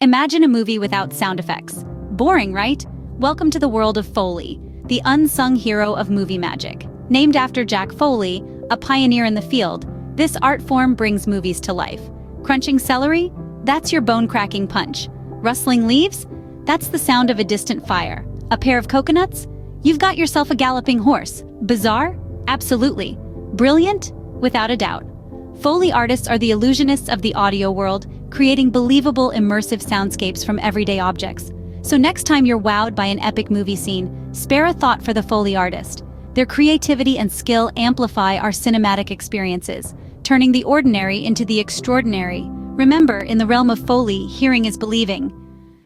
Imagine a movie without sound effects. Boring, right? Welcome to the world of Foley, the unsung hero of movie magic. Named after Jack Foley, a pioneer in the field, this art form brings movies to life. Crunching celery? That's your bone-cracking punch. Rustling leaves? That's the sound of a distant fire. A pair of coconuts? You've got yourself a galloping horse. Bizarre? Absolutely. Brilliant? Without a doubt. Foley artists are the illusionists of the audio world, creating believable, immersive soundscapes from everyday objects. So next time you're wowed by an epic movie scene, spare a thought for the Foley artist. Their creativity and skill amplify our cinematic experiences, turning the ordinary into the extraordinary. Remember, in the realm of Foley, hearing is believing.